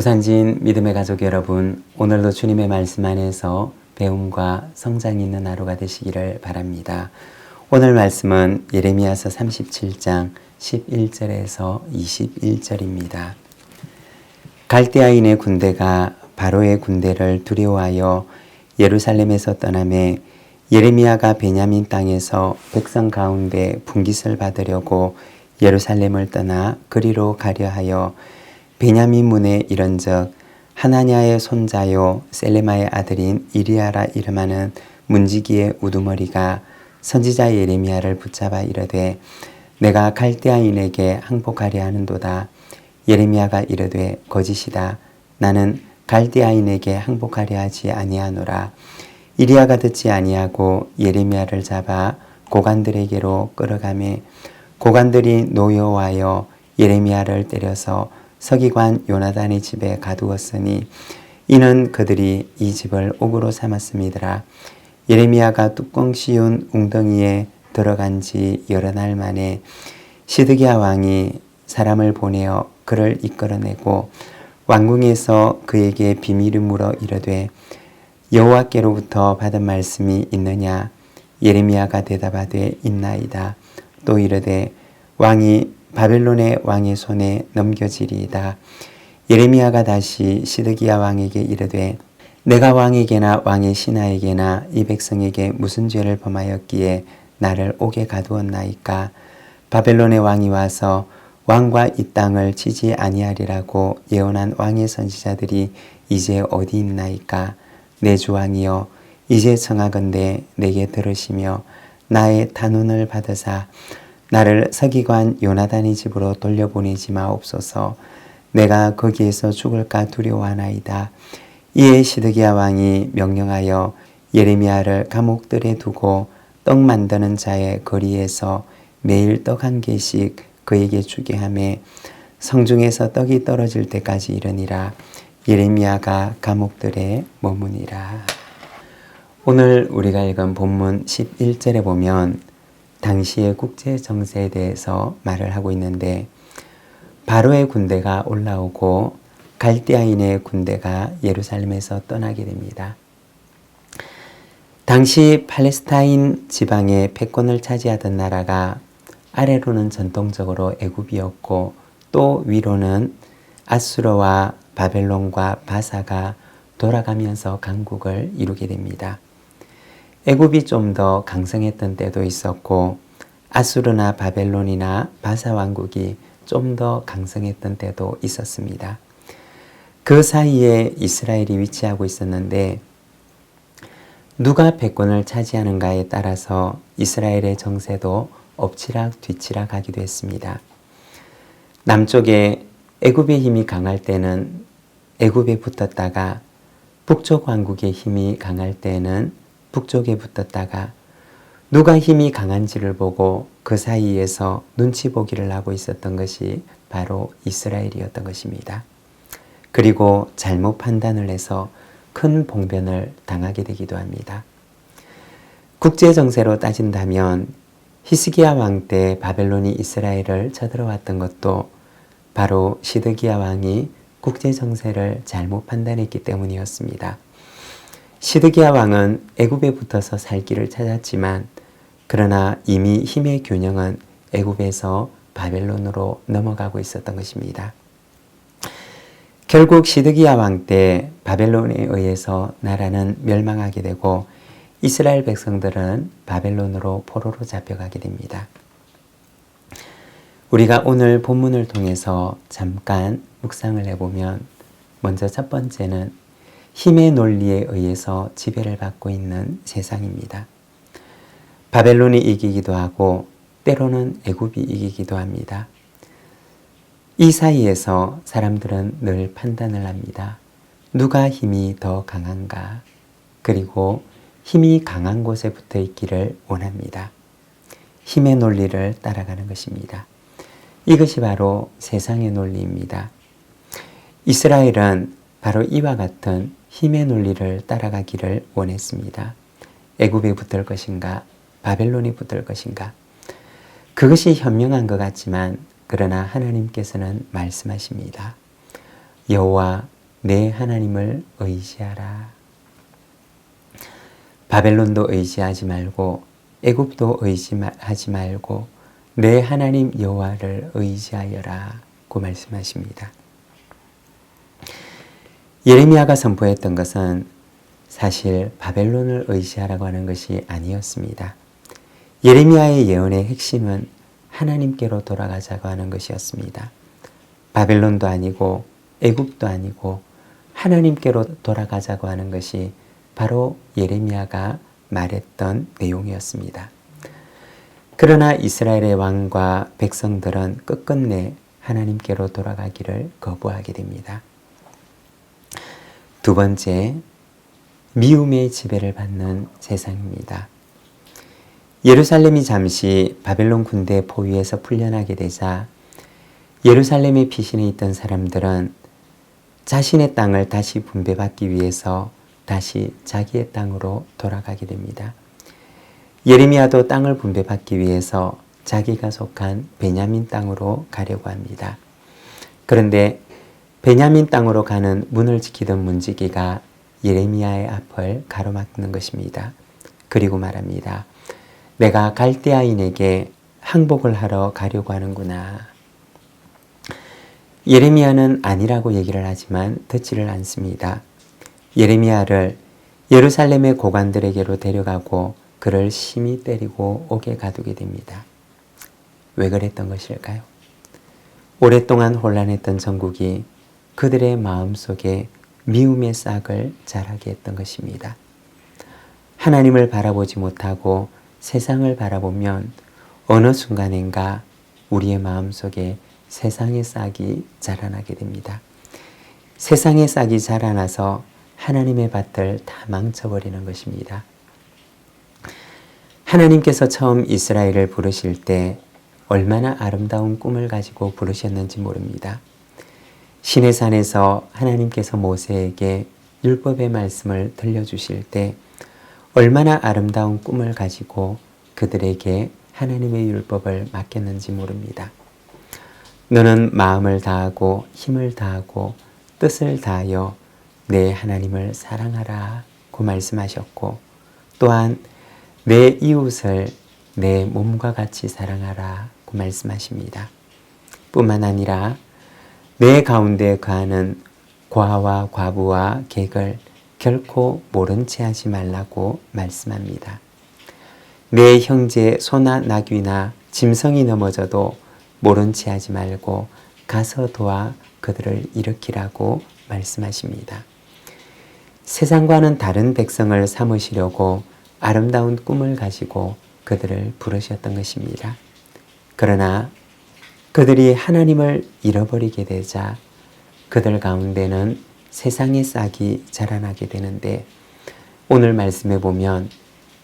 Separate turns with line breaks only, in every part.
부산진 믿음의 가족 여러분, 오늘도 주님의 말씀 안에서 배움과 성장이 있는 하루가 되시기를 바랍니다. 오늘 말씀은 예레미야서 37장 11절에서 21절입니다. 갈대아인의 군대가 바로의 군대를 두려워하여 예루살렘에서 떠나매 예레미야가 베냐민 땅에서 백성 가운데 분깃을 받으려고 예루살렘을 떠나 그리로 가려 하여 베냐민 문에 이른즉 하나냐의 손자요 셀레마의 아들인 이리야라 이름하는 문지기의 우두머리가 선지자 예레미야를 붙잡아 이르되 내가 갈대아인에게 항복하려 하는도다. 예레미야가 이르되 거짓이다. 나는 갈대아인에게 항복하려 하지 아니하노라. 이리야가 듣지 아니하고 예레미야를 잡아 고관들에게로 끌어가매 고관들이 노여워하여 예레미야를 때려서 서기관 요나단의 집에 가두었으니 이는 그들이 이 집을 옥으로 삼았음이더라. 예레미야가 뚜껑 씌운 웅덩이에 들어간 지 여러 날 만에 시드기야 왕이 사람을 보내어 그를 이끌어내고 왕궁에서 그에게 비밀을 물어 이르되 여호와께로부터 받은 말씀이 있느냐? 예레미야가 대답하되 있나이다. 또 이르되 왕이 바벨론의 왕의 손에 넘겨지리이다. 예레미야가 다시 시드기야 왕에게 이르되 내가 왕에게나 왕의 신하에게나 이 백성에게 무슨 죄를 범하였기에 나를 옥에 가두었나이까? 바벨론의 왕이 와서 왕과 이 땅을 치지 아니하리라고 예언한 왕의 선지자들이 이제 어디 있나이까? 내 주 왕이여, 이제 청하건대 내게 들으시며 나의 탄원을 받으사 나를 서기관 요나단의 집으로 돌려보내지 마옵소서. 내가 거기에서 죽을까 두려워하나이다. 이에 시드기야 왕이 명령하여 예레미야를 감옥들에 두고 떡 만드는 자의 거리에서 매일 떡 한 개씩 그에게 주게 하매 성중에서 떡이 떨어질 때까지 이르니라. 예레미야가 감옥들에 머무니라. 오늘 우리가 읽은 본문 11절에 보면 당시의 국제 정세에 대해서 말을 하고 있는데 바로의 군대가 올라오고 갈대아인의 군대가 예루살렘에서 떠나게 됩니다. 당시 팔레스타인 지방의 패권을 차지하던 나라가 아래로는 전통적으로 애굽이었고 또 위로는 아수르와 바벨론과 바사가 돌아가면서 강국을 이루게 됩니다. 애굽이 좀 더 강성했던 때도 있었고 아수르나 바벨론이나 바사 왕국이 좀 더 강성했던 때도 있었습니다. 그 사이에 이스라엘이 위치하고 있었는데 누가 패권을 차지하는가에 따라서 이스라엘의 정세도 엎치락 뒤치락 하기도 했습니다. 남쪽에 애굽의 힘이 강할 때는 애굽에 붙었다가 북쪽 왕국의 힘이 강할 때는 북쪽에 붙었다가 누가 힘이 강한지를 보고 그 사이에서 눈치 보기를 하고 있었던 것이 바로 이스라엘이었던 것입니다. 그리고 잘못 판단을 해서 큰 봉변을 당하게 되기도 합니다. 국제 정세로 따진다면 히스기야 왕 때 바벨론이 이스라엘을 쳐들어왔던 것도 바로 시드기야 왕이 국제 정세를 잘못 판단했기 때문이었습니다. 시드기야 왕은 애굽에 붙어서 살 길을 찾았지만 그러나 이미 힘의 균형은 애굽에서 바벨론으로 넘어가고 있었던 것입니다. 결국 시드기야 왕 때 바벨론에 의해서 나라는 멸망하게 되고 이스라엘 백성들은 바벨론으로 포로로 잡혀가게 됩니다. 우리가 오늘 본문을 통해서 잠깐 묵상을 해보면 먼저 첫 번째는 힘의 논리에 의해서 지배를 받고 있는 세상입니다. 바벨론이 이기기도 하고 때로는 애굽이 이기기도 합니다. 이 사이에서 사람들은 늘 판단을 합니다. 누가 힘이 더 강한가? 그리고 힘이 강한 곳에 붙어 있기를 원합니다. 힘의 논리를 따라가는 것입니다. 이것이 바로 세상의 논리입니다. 이스라엘은 바로 이와 같은 힘의 논리를 따라가기를 원했습니다. 애굽에 붙을 것인가? 바벨론에 붙을 것인가? 그것이 현명한 것 같지만 그러나 하나님께서는 말씀하십니다. 여호와 내 하나님을 의지하라. 바벨론도 의지하지 말고 애굽도 의지하지 말고 내 하나님 여호와를 의지하여라 고 말씀하십니다. 예레미야가 선포했던 것은 사실 바벨론을 의지하라고 하는 것이 아니었습니다. 예레미야의 예언의 핵심은 하나님께로 돌아가자고 하는 것이었습니다. 바벨론도 아니고 애굽도 아니고 하나님께로 돌아가자고 하는 것이 바로 예레미야가 말했던 내용이었습니다. 그러나 이스라엘의 왕과 백성들은 끝끝내 하나님께로 돌아가기를 거부하게 됩니다. 두 번째, 미움의 지배를 받는 세상입니다. 예루살렘이 잠시 바벨론 군대 포위에서 풀려나게 되자 예루살렘의 피신에 있던 사람들은 자신의 땅을 다시 분배받기 위해서 다시 자기의 땅으로 돌아가게 됩니다. 예레미야도 땅을 분배받기 위해서 자기가 속한 베냐민 땅으로 가려고 합니다. 그런데 베냐민 땅으로 가는 문을 지키던 문지기가 예레미야의 앞을 가로막는 것입니다. 그리고 말합니다. 내가 갈대아인에게 항복을 하러 가려고 하는구나. 예레미야는 아니라고 얘기를 하지만 듣지를 않습니다. 예레미야를 예루살렘의 고관들에게로 데려가고 그를 심히 때리고 옥에 가두게 됩니다. 왜 그랬던 것일까요? 오랫동안 혼란했던 정국이 그들의 마음속에 미움의 싹을 자라게 했던 것입니다. 하나님을 바라보지 못하고 세상을 바라보면 어느 순간인가 우리의 마음속에 세상의 싹이 자라나게 됩니다. 세상의 싹이 자라나서 하나님의 밭을 다 망쳐버리는 것입니다. 하나님께서 처음 이스라엘을 부르실 때 얼마나 아름다운 꿈을 가지고 부르셨는지 모릅니다. 시내산에서 하나님께서 모세에게 율법의 말씀을 들려주실 때 얼마나 아름다운 꿈을 가지고 그들에게 하나님의 율법을 맡겼는지 모릅니다. 너는 마음을 다하고 힘을 다하고 뜻을 다하여 내 하나님을 사랑하라 고 말씀하셨고 또한 내 이웃을 내 몸과 같이 사랑하라 고 말씀하십니다. 뿐만 아니라 내 가운데 거하는 과와 과부와 객을 결코 모른 채 하지 말라고 말씀합니다. 내 형제 소나 나귀나 짐승이 넘어져도 모른 채 하지 말고 가서 도와 그들을 일으키라고 말씀하십니다. 세상과는 다른 백성을 삼으시려고 아름다운 꿈을 가지고 그들을 부르셨던 것입니다. 그러나 그들이 하나님을 잃어버리게 되자 그들 가운데는 세상의 싹이 자라나게 되는데 오늘 말씀에 보면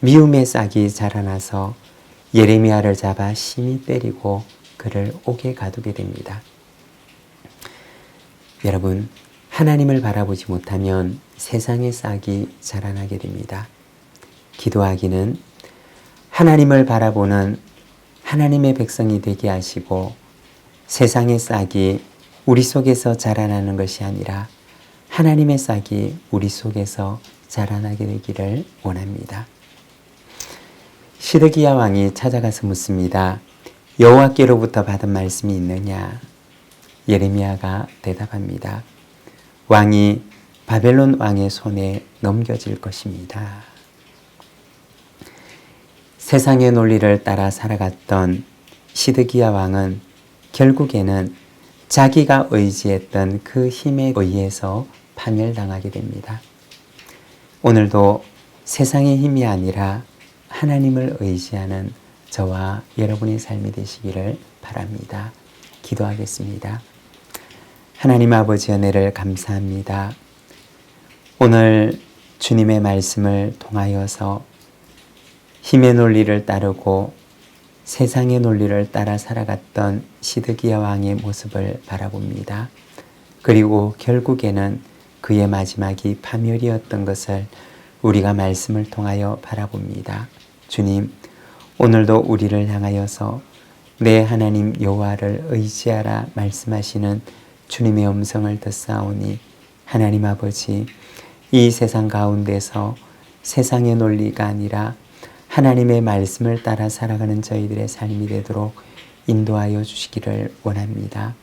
미움의 싹이 자라나서 예레미야를 잡아 심히 때리고 그를 옥에 가두게 됩니다. 여러분, 하나님을 바라보지 못하면 세상의 싹이 자라나게 됩니다. 기도하기는 하나님을 바라보는 하나님의 백성이 되게 하시고 세상의 싹이 우리 속에서 자라나는 것이 아니라 하나님의 싹이 우리 속에서 자라나게 되기를 원합니다. 시드기야 왕이 찾아가서 묻습니다. 여호와께로부터 받은 말씀이 있느냐? 예레미야가 대답합니다. 왕이 바벨론 왕의 손에 넘겨질 것입니다. 세상의 논리를 따라 살아갔던 시드기야 왕은 결국에는 자기가 의지했던 그 힘에 의해서 파멸당하게 됩니다. 오늘도 세상의 힘이 아니라 하나님을 의지하는 저와 여러분의 삶이 되시기를 바랍니다. 기도하겠습니다. 하나님 아버지 은혜를 감사합니다. 오늘 주님의 말씀을 통하여서 힘의 논리를 따르고 세상의 논리를 따라 살아갔던 시드기야 왕의 모습을 바라봅니다. 그리고 결국에는 그의 마지막이 파멸이었던 것을 우리가 말씀을 통하여 바라봅니다. 주님, 오늘도 우리를 향하여서 내 하나님 여호와를 의지하라 말씀하시는 주님의 음성을 듣사오니 하나님 아버지, 이 세상 가운데서 세상의 논리가 아니라 하나님의 말씀을 따라 살아가는 저희들의 삶이 되도록 인도하여 주시기를 원합니다.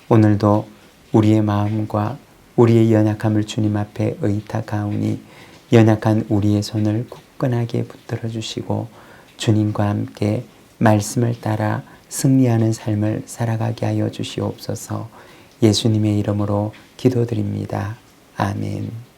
오늘도 우리의 마음과 우리의 연약함을 주님 앞에 의탁하오니 연약한 우리의 손을 굳건하게 붙들어 주시고 주님과 함께 말씀을 따라 승리하는 삶을 살아가게 하여 주시옵소서. 예수님의 이름으로 기도드립니다. 아멘.